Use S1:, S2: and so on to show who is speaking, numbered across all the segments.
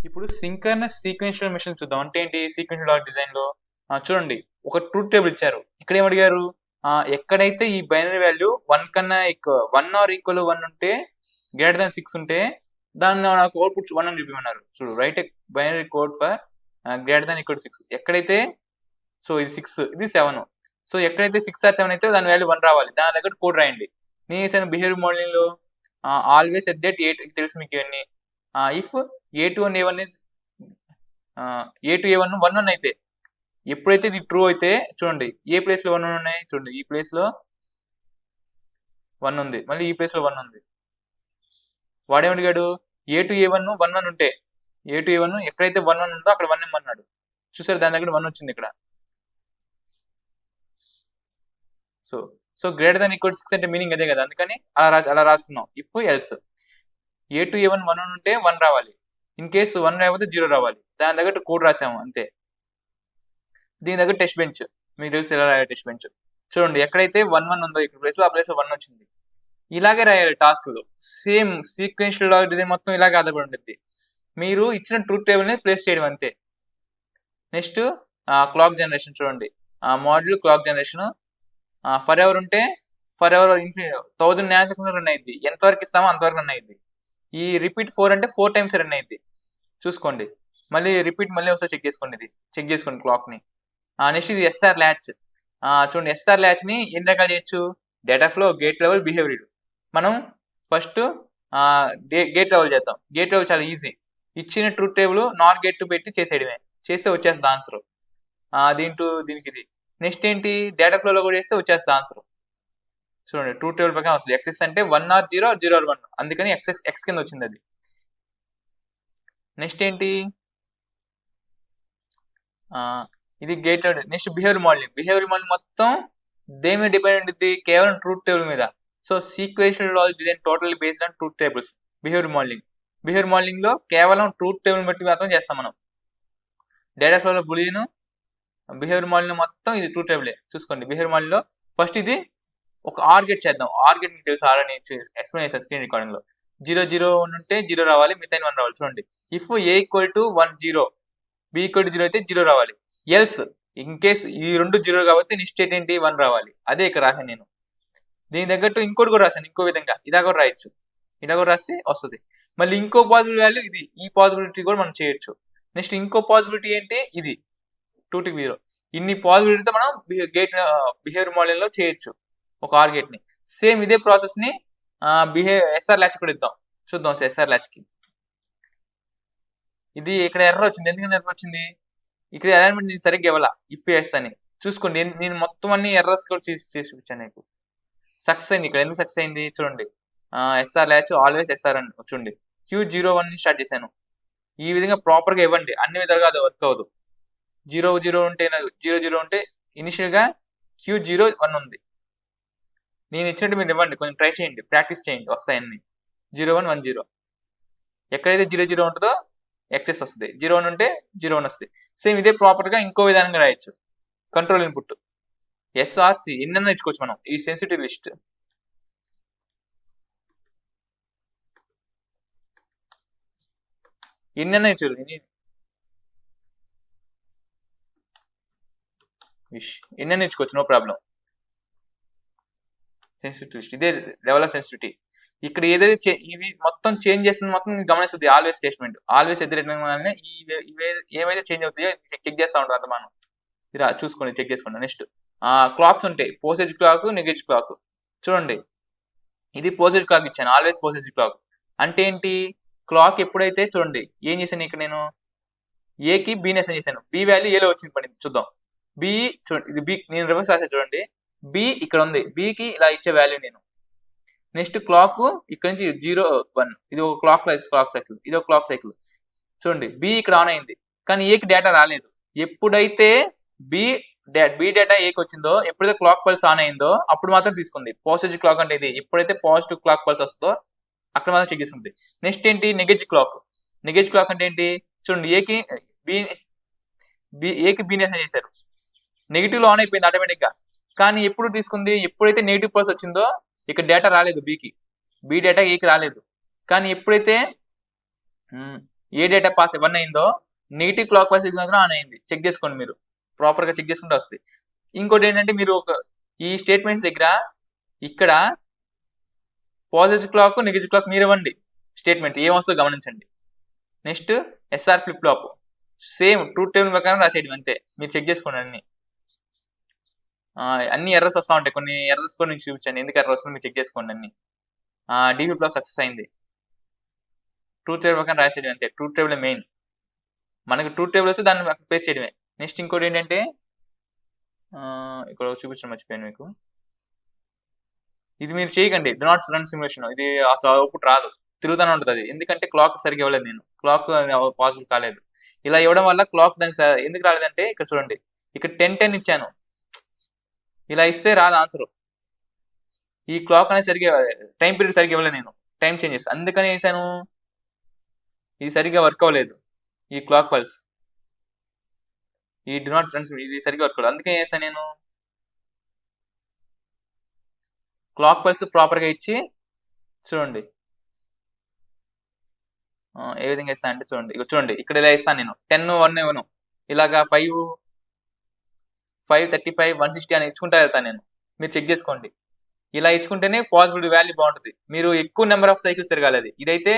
S1: ఇప్పుడు synchronous sequential machine చూద్దాం. అంటే ఏంటి సీక్వెన్షియల్ లాజిక్ డిజైన్ లో చూడండి ఒక ట్రూత్ టేబుల్ ఇచ్చారు. ఇక్కడ ఏమడిగారు, ఎక్కడైతే ఈ బైనరీ వాల్యూ 1 కన్నా ఎక్కువ 1 ఆర్ ఈక్వల్ 1 ఉంటే గ్రేటర్ దాన్ 6 ఉంటే దాన్ని నాకు అవుట్పుట్ 1 అని చూపించమన్నారు. చూడు right binary code for greater than equal 6. ఎక్కడైతే సో ఇది 6 ఇది 7. సో ఎక్కడైతే 6 ఆర్ 7 అయితే దాని వాల్యూ 1 రావాలి. దాని దగ్గర కోడ్ రాయండి. నేను చేశాను బిహేవియర్ మోడలింగ్ లో ఆల్వేస్ ఎట్ దట్ ఏ తెలుసు మీకు ఇవన్నీ. If A2 and A1 is A2 A1 1 అయితే ఎప్పుడైతే ఇది ట్రూ అయితే చూడండి ఏ ప్లేస్ లో 1 ఉన్నాయి, చూడండి ఈ ప్లేస్ లో 1 ఉంది, మళ్ళీ ఈ ప్లేస్ లో 1 ఉంది. వాడేమడిగాడు A2 A1 1 ఉంటే A2 A1 ఎక్కడైతే 1 ఉందో అక్కడ 1 ఇమ్మన్నాడు. చూసారు దాని దగ్గర 1 వచ్చింది ఇక్కడ. సో గ్రేటర్ దాన్ ఈక్వల్ 6 అంటే మీనింగ్ అదే కదా, అందుకని అలా రాసుకున్నాం. ఇఫ్ ఎల్స్ A2 A1 1 ఉంటే 1 రావాలి, ఇన్ కేసు 1 రాకపోతే 0 రావాలి. దాని దగ్గర కోడ్ రాసాము అంతే. దీని దగ్గర టెస్ట్ బెంచ్ మీకు తెలుసు ఎలా రాయాలి. టెస్ట్ బెంచ్ చూడండి ఎక్కడైతే 1 ఉందో ఇక్కడ ప్లేస్ లో ఆ ప్లేస్ లో 1 వచ్చింది. ఇలాగే రాయాలి టాస్క్ లో. సేమ్ సీక్వెన్షియల్ లాజిక్ డిజైన్ మొత్తం ఇలాగే ఆధారపడి ఉంటుంది. మీరు ఇచ్చిన ట్రూత్ టేబుల్ ని ప్లేస్ చేయడం అంతే. నెక్స్ట్ క్లాక్ జనరేషన్ చూడండి, module clock generation forever ఉంటే forever 1000 nano seconds run అయింది. ఎంతవరకు ఇస్తామో అంతవరకు రన్ అయింది. ఈ రిపీట్ 4 అంటే 4 టైమ్స్ రన్ అయింది. చూసుకోండి మళ్ళీ రిపీట్ మళ్ళీ ఒకసారి చెక్ చేసుకోండి. ఇది చెక్ చేసుకోండి క్లాక్ ని. నెక్స్ట్ ఇది ఎస్ఆర్ ల్యాచ్. చూడండి ఎస్ఆర్ ల్యాచ్ ని ఎన్ని రకాలు చేయొచ్చు, data flow, gate level, behaviour. మనం ఫస్ట్ గేట్ లెవెల్ చేద్దాం. గేట్ లెవెల్ చాలా ఈజీ. ఇచ్చిన ట్రూత్ టేబుల్ నార్ గేట్ పెట్టి చేసేయడమే, చేస్తే వచ్చేస్తుంది ఆన్సర్. దీనికి ఇది. నెక్స్ట్ ఏంటి డేటా ఫ్లోలో కూడా చేస్తే వచ్చేస్తుంది ఆన్సర్. చూడండి ట్రూత్ టేబుల్ ప్రకారం వస్తుంది. ఎక్స్ అంటే 1 ఆర్ 0 0 ఆర్ 1, అందుకని ఎక్స్ కింద వచ్చింది అది. నెక్స్ట్ ఏంటి ఇది gated. Next behaviour modelling. Behaviour modelling మొత్తం దేని మీద డిపెండ్ ఉంటుంది, కేవలం ట్రూత్ టేబుల్ మీద. So sequential logic design totally based on truth tables. Behaviour modelling లో కేవలం ట్రూత్ టేబుల్ బట్టి మాత్రం చేస్తాం మనం. డేటా ఫ్లోలో బులియన్, బిహేవియర్ మోడలింగ్ మొత్తం ఇది ట్రూత్ టేబులే. చూసుకోండి బిహేవియర్ మోడలింగ్ లో ఫస్ట్ ఇది ఒక ఆర్ గేట్ చేద్దాం. ఆర్ గేట్ మీకు తెలుసు, ఆల్రెడీ ఎక్స్ప్లెయిన్ చేశాను స్క్రీన్ రికార్డింగ్ లో. 0 0 ఉంటే 0 రావాలి, మిగతా 1 రావాలి. చూడండి ఇఫ్ A = 1 0, B = 0 అయితే 0 రావాలి. ఎల్స్ ఇన్ కేస్ ఈ రెండు 0 కాబట్టి నెక్స్ట్ స్టేట్ ఏంటి 1 రావాలి. అదే ఇక్కడ రాశాను నేను. దీని తగ్గట్టు ఇంకోటి కూడా రాశాను ఇంకో విధంగా. ఇలా కూడా రాయొచ్చు, ఇలా కూడా రాస్తే వస్తుంది. మళ్ళీ ఇంకో పాసిబుల్ వాల్యూ ఇది, ఈ పాసిబిలిటీ కూడా మనం చేయొచ్చు. నెక్స్ట్ ఇంకో పాసిబిలిటీ ఏంటి ఇది 2 to 0. ఇన్ని పాసిబిలిటీతో మనం బిహేవియర్ మోడలింగ్ లో చేయొచ్చు ఒక ఆర్ గేట్ ని. సేమ్ ఇదే ప్రాసెస్ ని ఎస్ఆర్ ల్యాచ్ కూడా ఇద్దాం. చూద్దాం ఎస్ఆర్ ల్యాచ్ కి. ఇది ఇక్కడ ఎర్రర్ వచ్చింది. ఎందుకంటే ఎర్రర్ వచ్చింది, ఇక్కడ అలైన్మెంట్ సరిగ్గా ఇవ్వాల. ఇఫ్ ఎస్ అని చూసుకోండి. నేను మొత్తం అన్ని ఎర్రర్స్ కూడా చేసి చూపించాను నీకు. సక్సెస్ అయింది. ఇక్కడ ఎందుకు సక్సెస్ అయింది చూడండి, ఎస్ఆర్ ల్యాచ్ ఆల్వేస్ ఎస్ఆర్ అని చూడండి. Q01 ని స్టార్ట్ చేశాను. ఈ విధంగా ప్రాపర్ గా ఇవ్వండి, అన్ని విధాలుగా అది వర్క్ అవ్వదు. 0 0 ఉంటే 0 0 ఉంటే ఇనిషియల్ గా Q01 ఉంది. నేను ఇచ్చినట్టు మీరు ఇవ్వండి, కొంచెం ట్రై చేయండి, ప్రాక్టీస్ చేయండి, వస్తాయన్ని. 0 1 1 0. ఎక్కడైతే 0 0 ఉంటుందో ఎక్సెస్ వస్తుంది, 0 1 ఉంటే 0 1 వస్తుంది. సేమ్ ఇదే ప్రాపర్ గా ఇంకో విధానంగా రాయొచ్చు. కంట్రోల్ ఇన్పుట్ ఎస్ఆర్సి ఎన్నైనా ఇచ్చుకోవచ్చు మనం. ఈ సెన్సిటివ్ లిస్ట్ ఎన్నైనా ఇచ్చారు, ఎన్నైనా ఇచ్చుకోవచ్చు, నో ప్రాబ్లం. సెన్సిటివ్ లిస్ట్ ఇదే లెవెల్ ఆఫ్ సెన్సిటివిటీ. ఇక్కడ ఏదైతే ఇవి మొత్తం చేంజ్ చేస్తుంది మొత్తం గమనిస్తుంది. ఆల్వేస్ స్టేట్మెంట్, ఆల్వేస్ ఎదురెట్టిన ఏవైతే చేంజ్ అవుతాయో చెక్ చేస్తూ ఉంటారు అంత మనం. ఇలా చూసుకోండి, చెక్ చేసుకోండి. నెక్స్ట్ క్లాక్స్ ఉంటాయి, పోసేజ్ క్లాక్, నెగేజ్ క్లాక్. చూడండి ఇది పోసేజ్ క్లాక్ ఇచ్చాను, ఆల్వేస్ పోసేజ్ క్లాక్. అంటే ఏంటి, క్లాక్ ఎప్పుడైతే చూడండి ఏం చేశాను ఇక్కడ నేను ఏకి బీని అసైన్ చేశాను. బి వాల్యూ ఏలో వచ్చింది పడింది చూద్దాం. బి చూడండి, ఇది బి నేను రివర్స్ రాశాను చూడండి. బి ఇక్కడ ఉంది, బికి ఇలా ఇచ్చే వాల్యూ నేను. నెక్స్ట్ క్లాక్ ఇక్కడ నుంచి 0 1, ఇది ఒక క్లాక్ సైకిల్, ఇది ఒక క్లాక్ సైకిల్. చూడండి బి ఇక్కడ ఆన్ అయింది, కానీ ఏకి డేటా రాలేదు. ఎప్పుడైతే బి డేటా ఏకి వచ్చిందో, ఎప్పుడైతే క్లాక్ పల్స్ ఆన్ అయిందో అప్పుడు మాత్రం తీసుకుంది. పాజిటివ్ క్లాక్ అంటే ఇది, ఎప్పుడైతే పాజిటివ్ క్లాక్ పల్స్ వస్తుందో అక్కడ మాత్రం చెక్ చేసుకుంది. నెక్స్ట్ ఏంటి నెగేజ్ క్లాక్. నెగేజ్ క్లాక్ అంటే ఏంటి చూడండి, ఏకి బీని అసైన్ చేశారు. నెగిటివ్ లో ఆన్ అయిపోయింది ఆటోమేటిక్ గా, కానీ ఎప్పుడు తీసుకుంది, ఎప్పుడైతే నెగిటివ్ పల్స్ వచ్చిందో ఇక్కడ డేటా రాలేదు బికి, బి డేటా ఏకి రాలేదు. కానీ ఎప్పుడైతే ఏ డేటా పాస్ 1 అయిందో నెగిటివ్ క్లాక్ వైజ్ మాత్రం ఆన్ అయింది. చెక్ చేసుకోండి మీరు. ప్రాపర్‌గా చెక్ చేసుకుంటే వస్తది. ఇంకోటి ఏంటంటే మీరు ఈ స్టేట్మెంట్స్ దగ్గర ఇక్కడ పాజిటివ్ క్లాక్, నెగెటివ్ క్లాక్ మీరివ్వండి. స్టేట్మెంట్ ఏమొస్తుందో గమనించండి. Next SR flip flop same truth table ప్రకారం రాసేయడం అంతే. మీరు చెక్ చేసుకోండి అన్ని. అన్ని ఎర్రర్స్ వస్తా ఉంటాయి. కొన్ని ఎర్రర్స్ కూడా మీకు చూపించాను. ఎందుకు ఎర్రర్ వస్తుందో మీరు చెక్ చేసుకోండి అన్ని. డీ ఫ్లిప్ ఫ్లాప్ సక్సెస్ అయింది. ట్రూత్ టేబుల్ ప్రకారం రాసేయడం అంతే. Truth table main. మనకి ట్రూత్ టేబుల్ వస్తే దాన్ని పేస్ట్ చేయడమే. నెక్స్ట్ ఇంకోటి ఏంటంటే ఇక్కడ చూపించడం మర్చిపోయాను మీకు. ఇది మీరు చేయకండి. Do not run simulation. ఇది అసలు అవుట్పుట్ రాదు. తిరుగుతూనే ఉంటుంది అది. ఎందుకంటే క్లాక్ సరిగ్గా ఇవ్వలేదు నేను. క్లాక్ పాసిబుల్ కాలేదు. ఇలా ఇవ్వడం వల్ల క్లాక్ దానికి ఎందుకు రాలేదంటే ఇక్కడ చూడండి. ఇక్కడ 10:10 ఇచ్చాను. ఇలా ఇస్తే రాదు ఆన్సర్. ఈ క్లాక్ అనేది సరిగ్గా టైం పీరియడ్ సరిగ్గా ఇవ్వలేదు నేను. టైం చేంజెస్ అందుకని వేసాను. ఇది సరిగ్గా వర్క్ అవ్వలేదు. ఈ క్లాక్ పల్స్ ఈ డు నాట్ రన్ ఇది సరిగ్గా వర్క్ అవ్వలేదు. అందుకే వేసాను నేను. క్లాక్ పల్స్ ప్రాపర్గా ఇచ్చి చూడండి ఏ విధంగా ఇస్తాను అంటే చూడండి. ఇక చూడండి ఇక్కడ ఇలా ఇస్తాను నేను. 10:1 ఇవ్వను. ఇలాగా 5:35 160 అని ఇచ్చుకుంటా వెళ్తాను నేను. మీరు చెక్ చేసుకోండి. ఇలా ఇచ్చుకుంటేనే పాసిబిలిటీ వాల్యూ బాగుంటుంది. మీరు ఎక్కువ నెంబర్ ఆఫ్ సైకిల్స్ తిరగాలి. అది ఇదైతే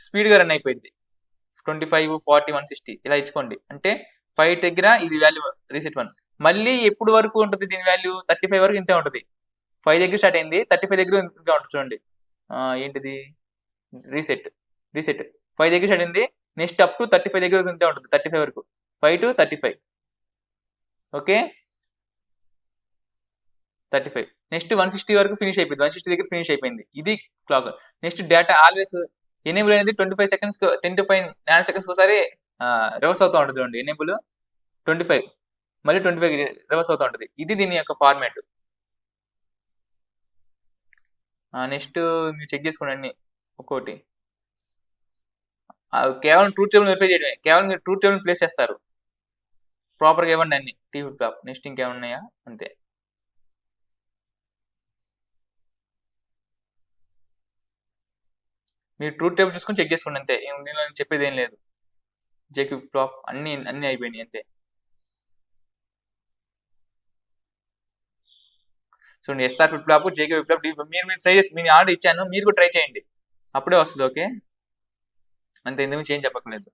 S1: స్పీడ్గా రన్ అయిపోయింది. 25 40 160 ఇలా ఇచ్చుకోండి. అంటే 5 దగ్గర ఇది వాల్యూ రీసెట్ 1. మళ్ళీ ఎప్పుడు వరకు ఉంటుంది దీని వాల్యూ? 35 వరకు ఇంతే ఉంటుంది. 5 దగ్గర స్టార్ట్ అయింది, 35 దగ్గర ఇంకా ఉంటుంది చూడండి. ఏంటిది రీసెట్ 5 దగ్గర స్టార్ట్ అయింది. నెక్స్ట్ అప్ టు 35 దగ్గర ఇంతే ఉంటుంది. 35 వరకు 5 to 35. ఓకే 35. నెక్స్ట్ 160 వరకు ఫినిష్ అయిపోయింది. 160 దగ్గర ఫినిష్ అయిపోయింది. ఇది clock. Next data always enable అనేది 25 సెకండ్స్ 10 to 5 నానో సెకండ్స్ ఒకసారి రివర్స్ అవుతూ ఉంటుంది చూడండి. ఎనేబుల్ 25 మళ్ళీ 25 రివర్స్ అవుతూ ఉంటుంది. ఇది దీని యొక్క ఫార్మాట్. నెక్స్ట్ మీరు చెక్ చేసుకోండి అన్ని ఒక్కోటి. కేవలం ట్రూత్ టేబుల్ వెరిఫై చేయడమే. కేవలం మీరు ట్రూత్ టేబుల్ ప్లేస్ చేస్తారు. ప్రాపర్గా ఇవ్వండి అన్ని. Tea flip flop. నెక్స్ట్ ఇంకేమున్నాయా? అంతే. మీరు ట్రూత్ టేబుల్ చూసుకొని చెక్ చేసుకోండి అంతే. దీనిలో చెప్పేది ఏం లేదు. జే ఫ్లిప్ ఫ్లాప్ అన్ని అయిపోయినాయి అంతే. చూడండి SR flip flop, JK flip flop మీరు ట్రై చేసి నేను ఆర్డర్ ఇచ్చాను. మీరు కూడా ట్రై చేయండి. అప్పుడే వస్తుంది. ఓకే అంతే. ఎందుకు చేంజ్ చెప్పక్కర్లేదు.